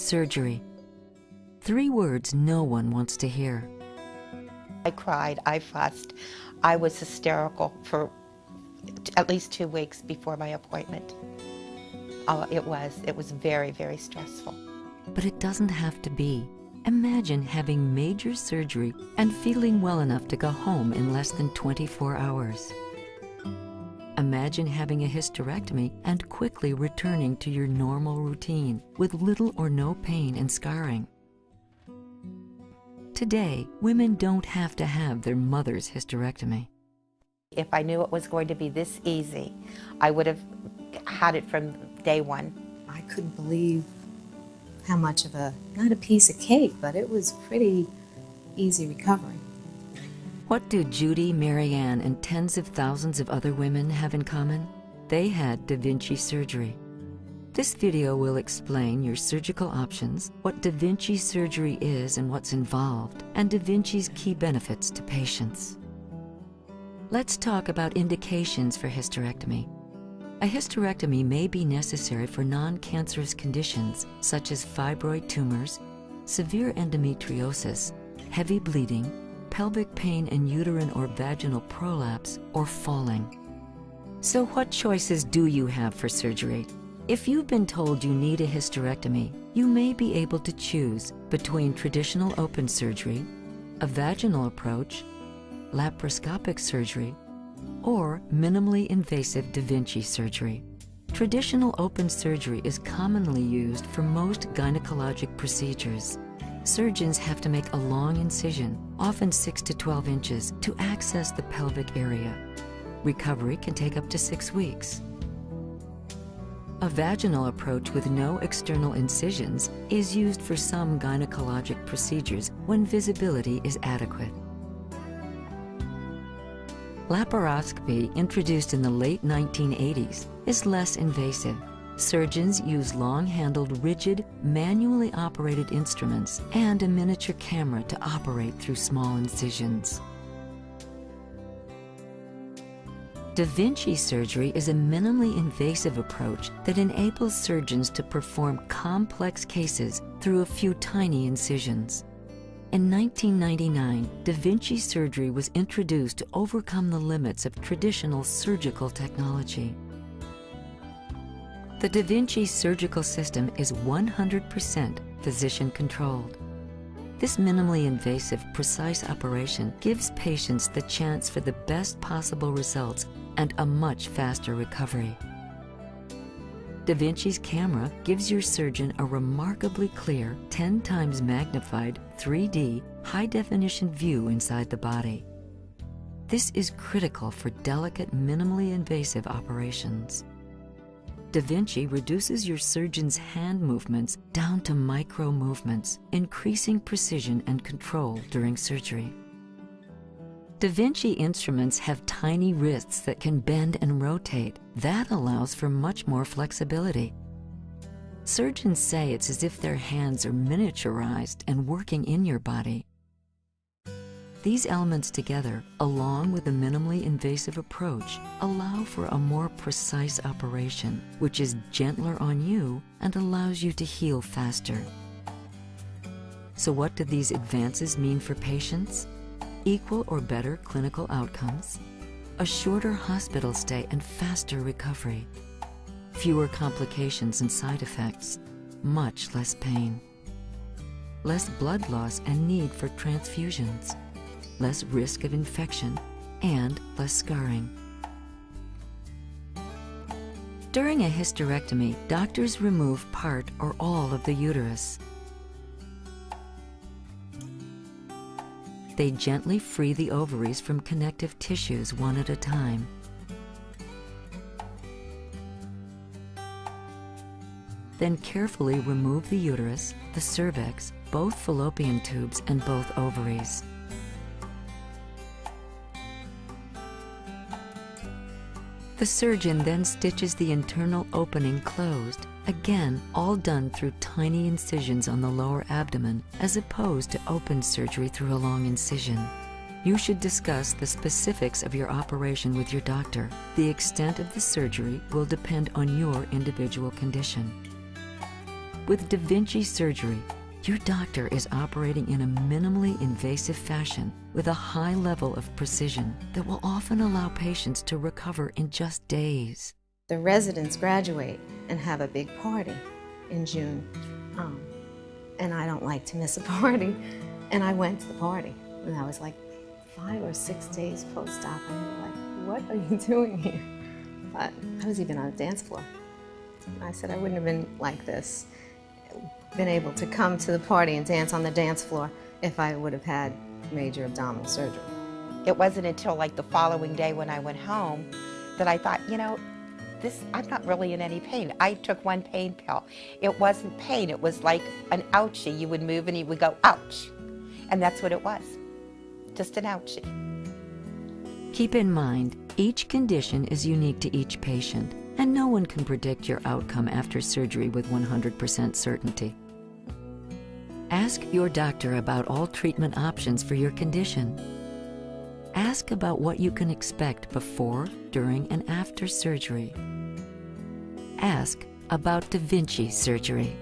surgery. 3 words no one wants to hear. I cried, I fussed, I was hysterical for at least 2 weeks before my appointment. It was very, very stressful. But it doesn't have to be. Imagine having major surgery and feeling well enough to go home in less than 24 hours. Imagine having a hysterectomy and quickly returning to your normal routine with little or no pain and scarring. Today, women don't have to have their mother's hysterectomy. If I knew it was going to be this easy, I would have had it from day one. I couldn't believe how much of not a piece of cake, but it was pretty easy recovery. What do Judy, Marianne, and tens of thousands of other women have in common? They had daVinci surgery. This video will explain your surgical options, what daVinci surgery is and what's involved, and daVinci's key benefits to patients. Let's talk about indications for hysterectomy. A hysterectomy may be necessary for non-cancerous conditions such as fibroid tumors, severe endometriosis, heavy bleeding, pelvic pain and uterine or vaginal prolapse, or falling. So what choices do you have for surgery? If you've been told you need a hysterectomy, you may be able to choose between traditional open surgery, a vaginal approach, laparoscopic surgery, or minimally invasive daVinci surgery. Traditional open surgery is commonly used for most gynecologic procedures. Surgeons have to make a long incision, often 6 to 12 inches, to access the pelvic area. Recovery can take up to 6 weeks. A vaginal approach with no external incisions is used for some gynecologic procedures when visibility is adequate. Laparoscopy, introduced in the late 1980s, is less invasive. Surgeons use long-handled, rigid, manually operated instruments and a miniature camera to operate through small incisions. daVinci surgery is a minimally invasive approach that enables surgeons to perform complex cases through a few tiny incisions. In 1999, daVinci surgery was introduced to overcome the limits of traditional surgical technology. The daVinci surgical system is 100% physician-controlled. This minimally invasive, precise operation gives patients the chance for the best possible results and a much faster recovery. daVinci's camera gives your surgeon a remarkably clear, 10 times magnified, 3D, high-definition view inside the body. This is critical for delicate, minimally invasive operations. daVinci reduces your surgeon's hand movements down to micro movements, increasing precision and control during surgery. daVinci instruments have tiny wrists that can bend and rotate. That allows for much more flexibility. Surgeons say it's as if their hands are miniaturized and working in your body. These elements together, along with a minimally invasive approach, allow for a more precise operation, which is gentler on you and allows you to heal faster. So what do these advances mean for patients? Equal or better clinical outcomes, a shorter hospital stay and faster recovery, fewer complications and side effects, much less pain, less blood loss and need for transfusions, less risk of infection, and less scarring. During a hysterectomy, doctors remove part or all of the uterus. They gently free the ovaries from connective tissues one at a time. Then carefully remove the uterus, the cervix, both fallopian tubes, and both ovaries. The surgeon then stitches the internal opening closed, again all done through tiny incisions on the lower abdomen as opposed to open surgery through a long incision. You should discuss the specifics of your operation with your doctor. The extent of the surgery will depend on your individual condition. With daVinci surgery, your doctor is operating in a minimally invasive fashion with a high level of precision that will often allow patients to recover in just days. The residents graduate and have a big party in June, and I don't like to miss a party, and I went to the party, and I was like 5 or 6 days post-op, and they were like, what are you doing here? But I was even on a dance floor. And I said I wouldn't have been like this, been able to come to the party and dance on the dance floor if I would have had major abdominal surgery. It wasn't until like the following day when I went home that I thought, you know, I'm not really in any pain. I took one pain pill. It wasn't pain, it was like an ouchie. You would move and you would go, ouch. And that's what it was, just an ouchie. Keep in mind, each condition is unique to each patient, and no one can predict your outcome after surgery with 100% certainty. Ask your doctor about all treatment options for your condition. Ask about what you can expect before, during, and after surgery. Ask about daVinci surgery.